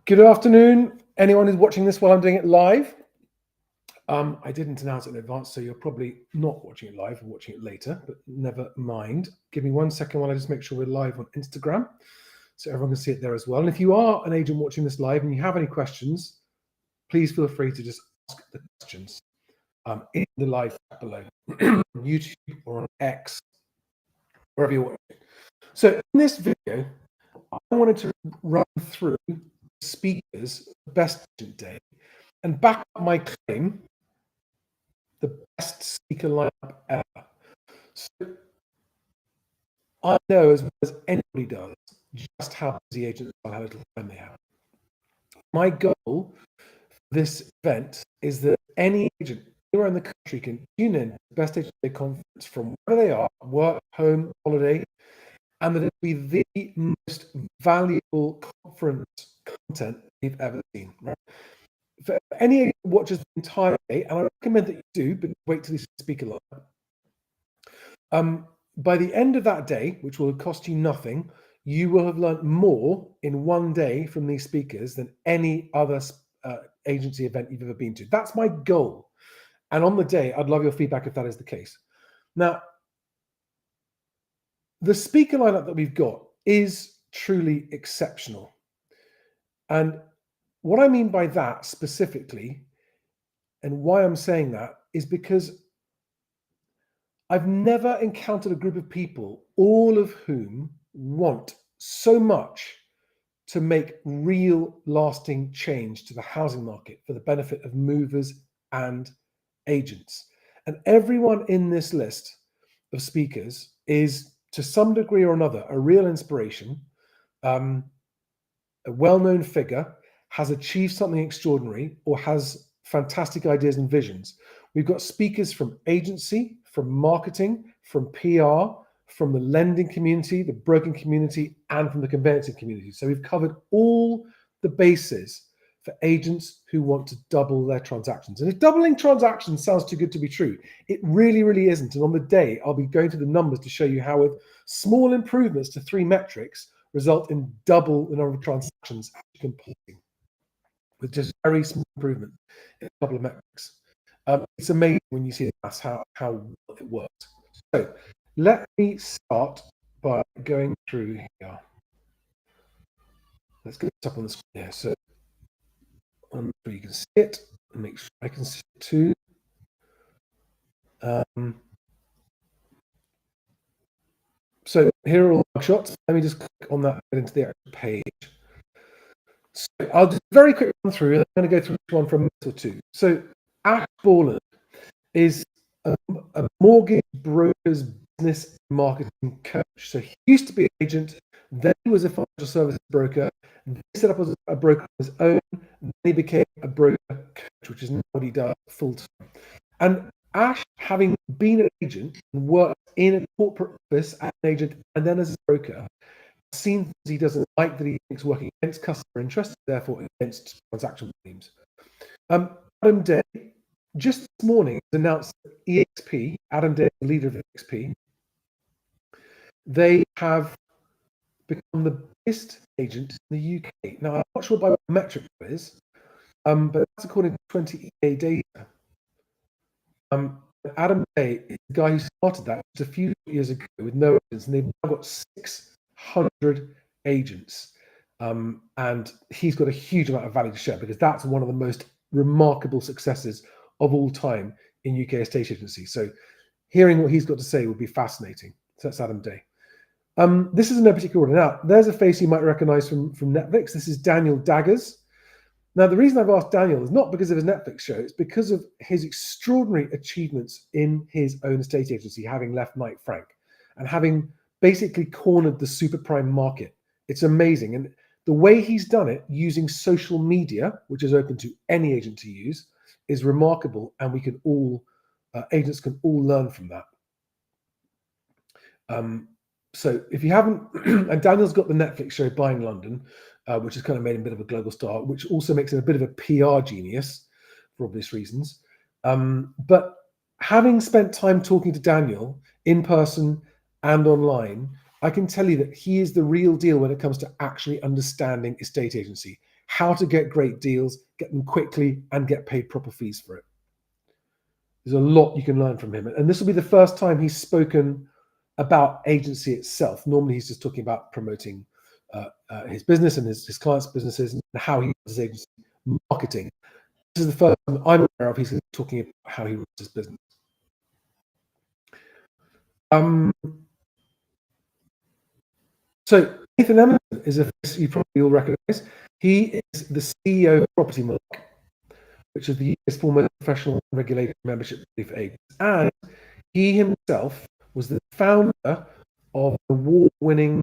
Good afternoon, anyone who's watching this while I'm doing it live. I didn't announce it in advance, so you're probably not watching it live or watching it later, but never mind. Give me 1 second while I just make sure we're live on Instagram so everyone can see it there as well. And if you are an agent watching this live and you have any questions, please feel free to just ask the questions in the live chat below, on YouTube or on X, wherever you're watching. So in this video, I wanted to run through speakers Best Agent Day and back up my claim, the best speaker lineup ever. So I know as well as anybody does just how busy agents are, how little time they have. My goal for this event is that any agent anywhere in the country can tune in to the Best Agent Day conference from wherever they are, work, home, holiday, and that it will be the most valuable conference content they've ever seen. Right? For any agent who watches the entire day, and I recommend that you do, but wait till you see the speaker lineup. By the end of that day, which will cost you nothing, you will have learned more in one day from these speakers than any other agency event you've ever been to. That's my goal. And on the day, I'd love your feedback if that is the case. Now, the speaker lineup that we've got is truly exceptional. And what I mean by that specifically, and why I'm saying that, is because I've never encountered a group of people, all of whom want so much to make real lasting change to the housing market for the benefit of movers and agents. And everyone in this list of speakers is, to some degree or another, a real inspiration, a well-known figure, has achieved something extraordinary, or has fantastic ideas and visions. We've got speakers from agency, from marketing, from PR, from the lending community, the broking community, and from the conveyancing community. So we've covered all the bases for agents who want to double their transactions. And if doubling transactions sounds too good to be true, it really, really isn't. And on the day, I'll be going through the numbers to show you how with small improvements to 3 metrics result in double the number of transactions actually completing, with just very small improvement in a couple of metrics. It's amazing when you see the maths, how well it works. So let me start by going through here. Let's get this up on the screen here. So you can see it, and make sure I can see it too. So here are all the shots. Let me just click on that and get into the actual page. So I'll just very quickly run through. I'm going to go through each one for a minute or two. So Ash Borland is a mortgage broker's business marketing coach. So he used to be an agent, then he was a financial services broker, then he set up as a broker on his own, then he became a broker coach, which is not what he does full time. And Ash, having been an agent and worked in a corporate office as an agent and then as a broker, seen things he doesn't like, that he thinks working against customer interest, therefore against transaction volumes. Adam Day, just this morning, announced that EXP, Adam Day, the leader of EXP, they have become the biggest agent in the UK. Now, I'm not sure by what metric it is, but that's according to 20 data. Adam Day is the guy who started that just a few years ago with no agents, and they've now got 600 agents. And he's got a huge amount of value to share, because that's one of the most remarkable successes of all time in UK estate agency. So hearing what he's got to say would be fascinating. So that's Adam Day. This is in no particular order. Now, there's a face you might recognize from Netflix. This is Daniel Daggers. Now, the reason I've asked Daniel is not because of his Netflix show, it's because of his extraordinary achievements in his own estate agency, having left Knight Frank and having basically cornered the super prime market. It's amazing. And the way he's done it using social media, which is open to any agent to use, is remarkable. And we can all, agents can all learn from that. So if you haven't, and Daniel's got the Netflix show Buying London, which has kind of made him a bit of a global star, which also makes him a bit of a PR genius for obvious reasons. But having spent time talking to Daniel in person and online, I can tell you that he is the real deal when it comes to actually understanding estate agency, how to get great deals, get them quickly, and get paid proper fees for it. There's a lot you can learn from him. And this will be the first time he's spoken about agency itself. Normally, he's just talking about promoting his business and his clients' businesses and how he does agency marketing. This is the first time I'm aware of he's talking about how he runs his business. So Nathan Emerson is a face you probably all recognise. He is the CEO of Property Mark, which is the UK's foremost professional and regulated membership body for agents. And he himself was the founder of an award-winning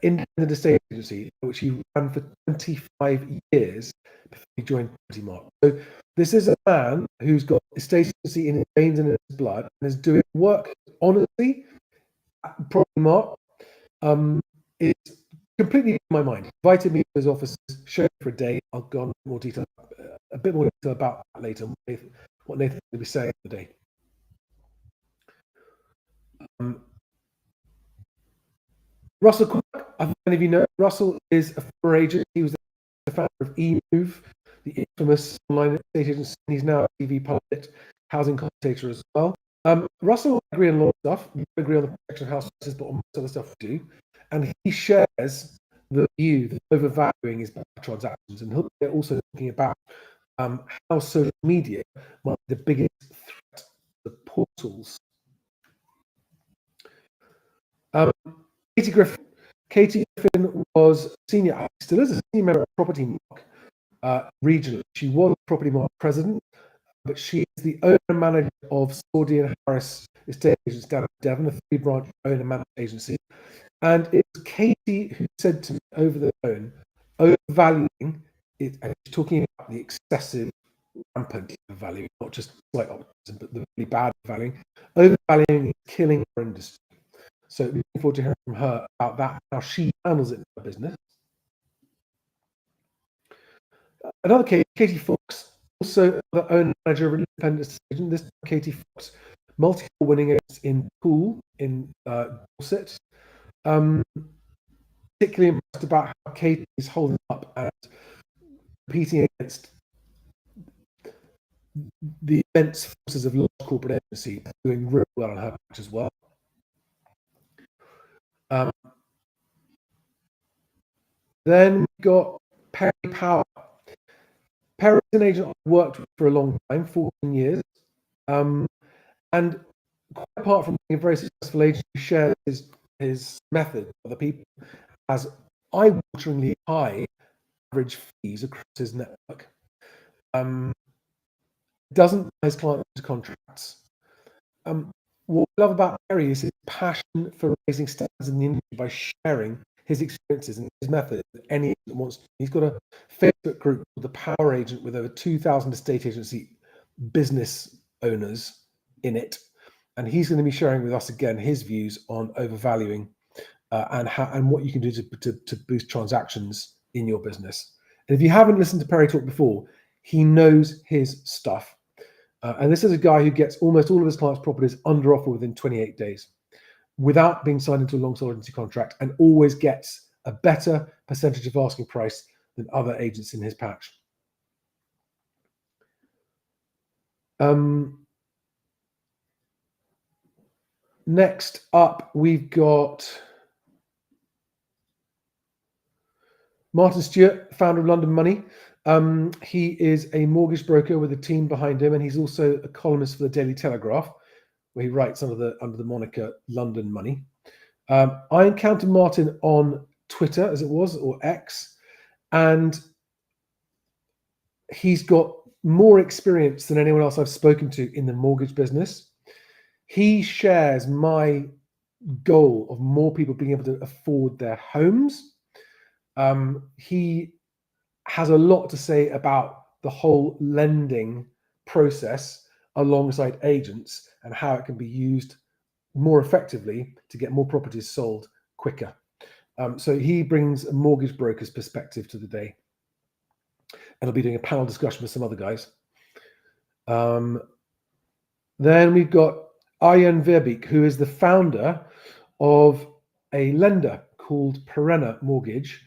independent estate agency, which he ran for 25 years before he joined Property Mark. So this is a man who's got estate agency in his veins and in his blood and is doing work honestly at Property Mark. It's completely in my mind. He invited me to his offices, showed me for a day. I'll go on more detail, a bit more detail about that later, what Nathan will be saying today. Russell Quirk, I think many of you know, Russell is a former agent. He was the founder of eMove, the infamous online estate agency. He's now a TV pundit, housing commentator as well. Russell will agree on a lot of stuff. We agree on the protection of house prices, but on most other stuff we do. And he shares the view that overvaluing is bad transactions. And he'll be also talking about how social media might be the biggest threat to the portals. Katie Griffin was still is a senior member of Property Mark regionally. She was Property Mark president, but she is the owner and manager of Saudi and Harris Estate Agents down in Devon, a 3-branch owner and management agency. And it was Katie who said to me over the phone, overvaluing it, and she's talking about the excessive, rampant value, not just slight optimism, but the really bad valuing. Overvaluing is killing our industry. So looking forward to hearing from her about that, how she handles it in her business. Another case, Katie Fox, also the owner manager of an independent estate agent. This Katie Fox, multiple winning agents in Poole in Dorset. Particularly impressed about how Katie is holding up and competing against the immense forces of large corporate agency, doing really well on her patch as well. Then we've got Perry Power. Perry is an agent I've worked with for a long time, 14 years. And quite apart from being a very successful agent who shares his method with other people, has eye-wateringly high average fees across his network. Doesn't buy his clients into contracts. What I love about Perry is his passion for raising standards in the industry by sharing his experiences and his methods with anyone that wants to. He's got a Facebook group called The Power Agent with over 2,000 estate agency business owners in it. And he's going to be sharing with us again his views on overvaluing and what you can do to boost transactions in your business. And if you haven't listened to Perry talk before, he knows his stuff. And this is a guy who gets almost all of his clients' properties under offer within 28 days without being signed into a long-sold agency contract, and always gets a better percentage of asking price than other agents in his patch. Next up, we've got Martin Stewart, founder of London Money. He is a mortgage broker with a team behind him, and he's also a columnist for the Daily Telegraph, where he writes under the moniker London Money. I encountered Martin on Twitter, as it was, or X, and he's got more experience than anyone else I've spoken to in the mortgage business. He shares my goal of more people being able to afford their homes. He has a lot to say about the whole lending process alongside agents and how it can be used more effectively to get more properties sold quicker. So he brings a mortgage broker's perspective to the day. And I'll be doing a panel discussion with some other guys. Then we've got Arjen Verbeek, who is the founder of a lender called Perenna Mortgage,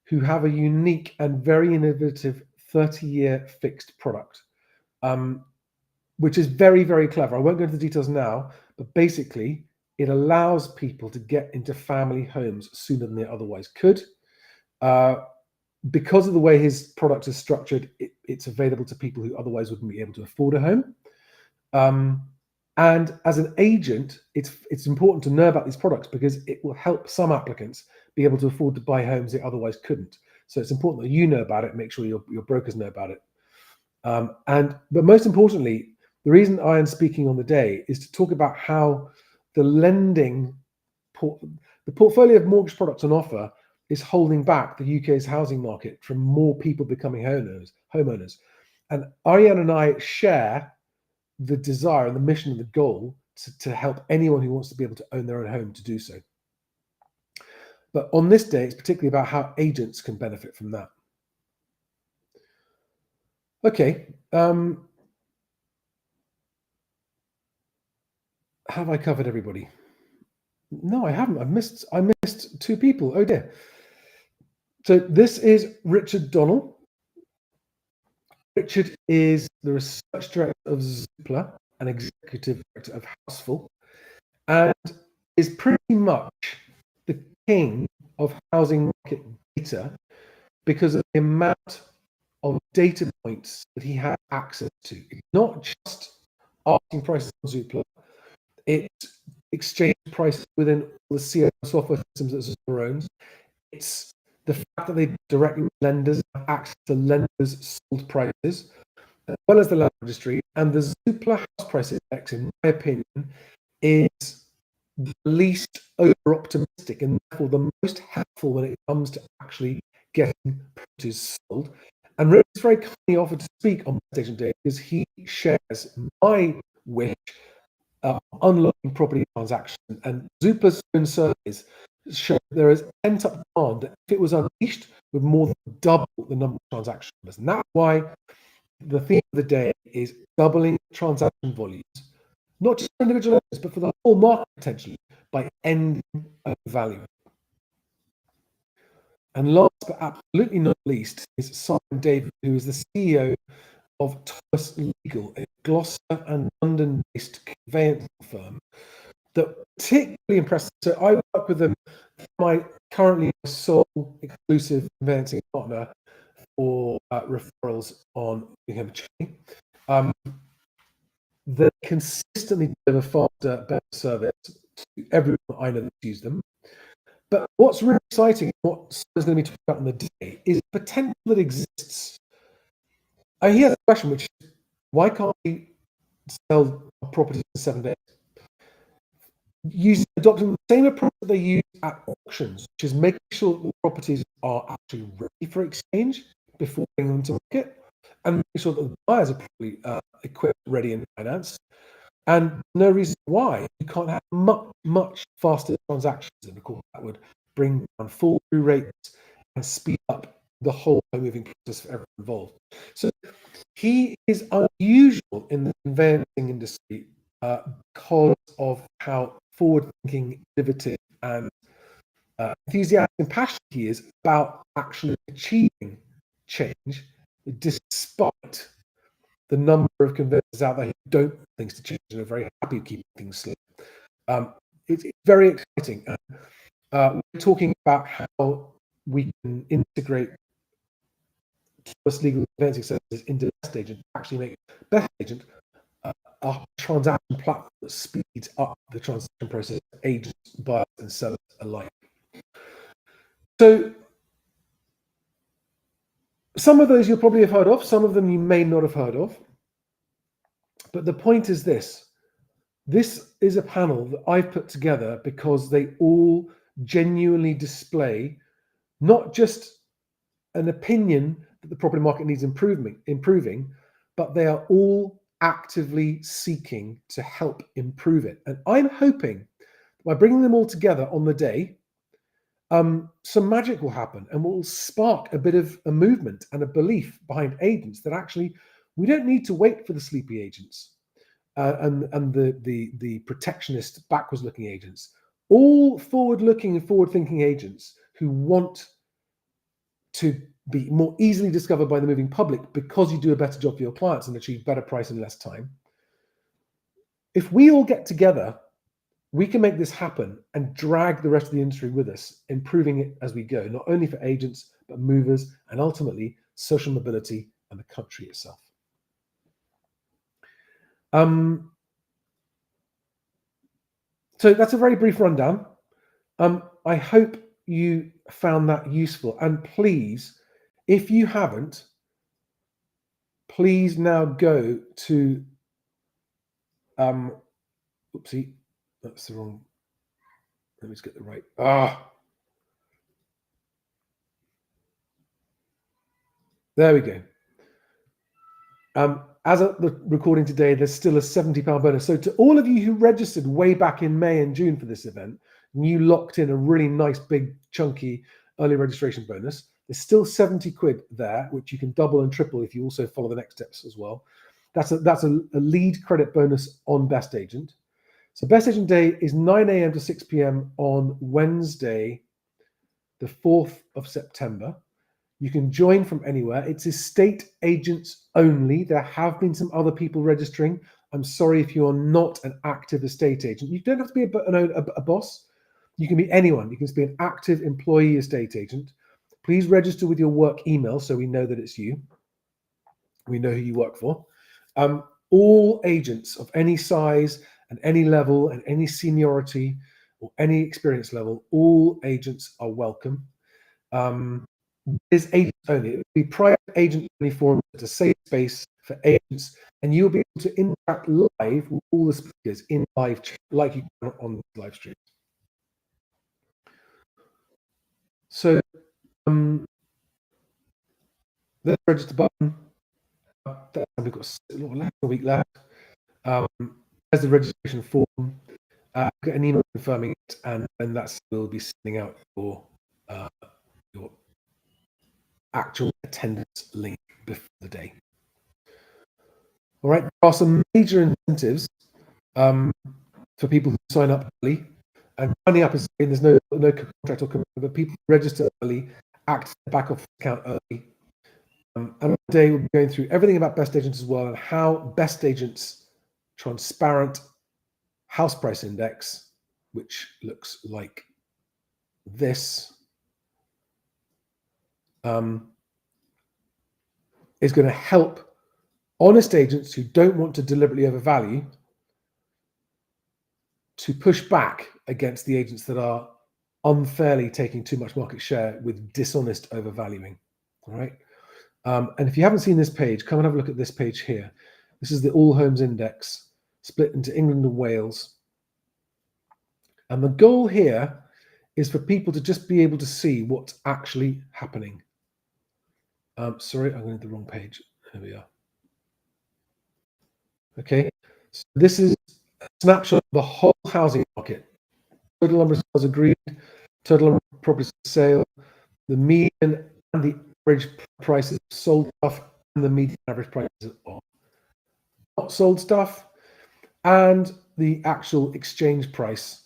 who have a unique and very innovative 30-year fixed product, which is very, very clever. I won't go into the details now, but basically it allows people to get into family homes sooner than they otherwise could. Because of the way his product is structured, it's available to people who otherwise wouldn't be able to afford a home. And as an agent, it's important to know about these products because it will help some applicants be able to afford to buy homes they otherwise couldn't. So it's important that you know about it, make sure your brokers know about it. But most importantly, the reason I am speaking on the day is to talk about how the portfolio of mortgage products on offer is holding back the UK's housing market from more people becoming homeowners. And Ariane and I share the desire and the mission and the goal to help anyone who wants to be able to own their own home to do so. But on this day, it's particularly about how agents can benefit from that. Okay. Have I covered everybody? No, I haven't. I missed two people. Oh dear. So this is Richard Donnell. Richard is the research director of Zoopla and executive director of Houseful, and is pretty much the king of housing market data because of the amount of data points that he has access to. It's not just asking prices on Zoopla, it's exchange prices within all the CRM software systems that Zoopla owns. It's the fact that they directly lenders have access to lenders' sold prices, as well as the land registry. And the Zoopla house price index, in my opinion, is the least over-optimistic and therefore the most helpful when it comes to actually getting properties sold. And Rick is very kindly offered to speak on BestAgent Day because he shares my wish of unlocking property transactions. And Zoopla's own surveys show there is pent-up demand that if it was unleashed would more than double the number of transaction numbers. And that's why the theme of the day is doubling transaction volumes, not just for individual owners, but for the whole market potentially by ending overvaluing. And last but absolutely not least is Simon David, who is the CEO of Thomas Legal, a Gloucester and London-based conveyancing firm that particularly impressed. So I work with them, currently my sole exclusive conveyancing partner for referrals on Bingham Chain. They consistently deliver faster, better service to everyone I know that use them. But what's really exciting, what is going to be talked about on the day, is the potential that exists. I hear the question, which is, why can't we sell properties in 7 days? Adopting the same approach that they use at auctions, which is making sure that the properties are actually ready for exchange before bringing them to market, and making sure that the buyers are properly equipped, ready, and financed. And no reason why you can't have much faster transactions. And of course, that would bring down fall through rates and speed up the whole moving process for everyone involved. So he is unusual in the conveyancing industry because of how forward-thinking, innovative, and enthusiastic and passionate he is about actually achieving change, despite the number of conveyancers out there who don't want things to change and are very happy keeping things slow. It's very exciting. We're talking about how we can integrate Thomas Legal conveyancing services into BestAgent, actually make BestAgent a transaction platform that speeds up the transaction process for agents, buyers, and sellers alike. So some of those you'll probably have heard of, some of them you may not have heard of. But the point is this. This is a panel that I've put together because they all genuinely display not just an opinion that the property market needs improving, but they are all actively seeking to help improve it. And I'm hoping by bringing them all together on the day, some magic will happen and will spark a bit of a movement and a belief behind agents that actually we don't need to wait for the sleepy agents and the protectionist, backwards-looking agents. All forward-looking and forward-thinking agents who want to be more easily discovered by the moving public because you do a better job for your clients and achieve better price in less time. If we all get together, we can make this happen and drag the rest of the industry with us, improving it as we go, not only for agents, but movers, and ultimately social mobility and the country itself. So that's a very brief rundown. I hope you found that useful. And please, if you haven't, please now go to, oopsie, that's the wrong, let me just get the right, there we go. As of the recording today, there's still a £70 bonus. So to all of you who registered way back in May and June for this event, and you locked in a really nice, big, chunky early registration bonus, there's still 70 quid there, which you can double and triple if you also follow the next steps as well. That's a lead credit bonus on Best Agent. So Best Agent Day is 9 a.m. to 6 p.m. on Wednesday, the 4th of September. You can join from anywhere. It's estate agents only. There have been some other people registering. I'm sorry if you are not an active estate agent. You don't have to be a boss. You can be anyone. You can be an active employee estate agent. Please register with your work email so we know that it's you. We know who you work for. All agents of any size and any level and any seniority or any experience level, all agents are welcome. Is agent only. It will be private agent only forum. It's a safe space for agents, and you'll be able to interact live with all the speakers in live chat, like you can on the live stream. So the register button. We've got a week left. There's the registration form. Get an email confirming it, and then that's will be sending out your actual attendance link before the day. All right, there are some major incentives for people who sign up early. And signing up is there's no contract or commitment, but people register early, act back off account early. And today we'll be going through everything about Best Agents as well, and how Best Agents transparent house price index, which looks like this, is going to help honest agents who don't want to deliberately overvalue to push back against the agents that are unfairly taking too much market share with dishonest overvaluing. All right. And if you haven't seen this page, come and have a look at this page here. This is the All Homes Index split into England and Wales. And the goal here is for people to just be able to see what's actually happening. Sorry, I'm going to the wrong page. Here we are. Okay, so this is a snapshot of the whole housing market. Total number of sales agreed, total number of properties for sale, the median and the average prices of sold stuff, and the median average prices of not sold stuff, and the actual exchange price.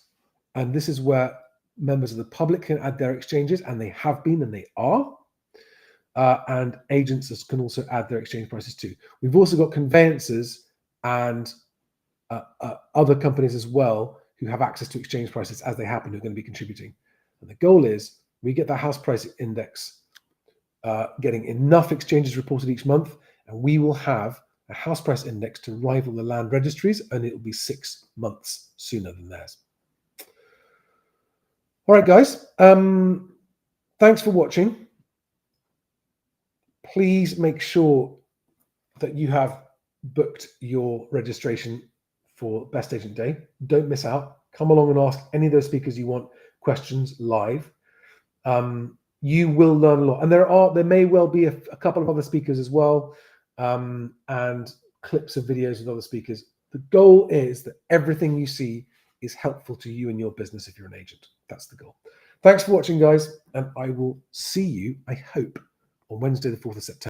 And this is where members of the public can add their exchanges, and they have been, and they are. And agents can also add their exchange prices too. We've also got conveyancers and other companies as well who have access to exchange prices as they happen, who are going to be contributing. And the goal is we get that house price index getting enough exchanges reported each month, and we will have a house price index to rival the land registries, and it will be 6 months sooner than theirs. All right, guys. Thanks for watching. Please make sure that you have booked your registration for Best Agent Day. Don't miss out. Come along and ask any of those speakers you want questions live. You will learn a lot. And there may well be a couple of other speakers as well, and clips of videos with other speakers. The goal is that everything you see is helpful to you and your business if you're an agent. That's the goal. Thanks for watching, guys, and I will see you, I hope, on Wednesday, the 4th of September.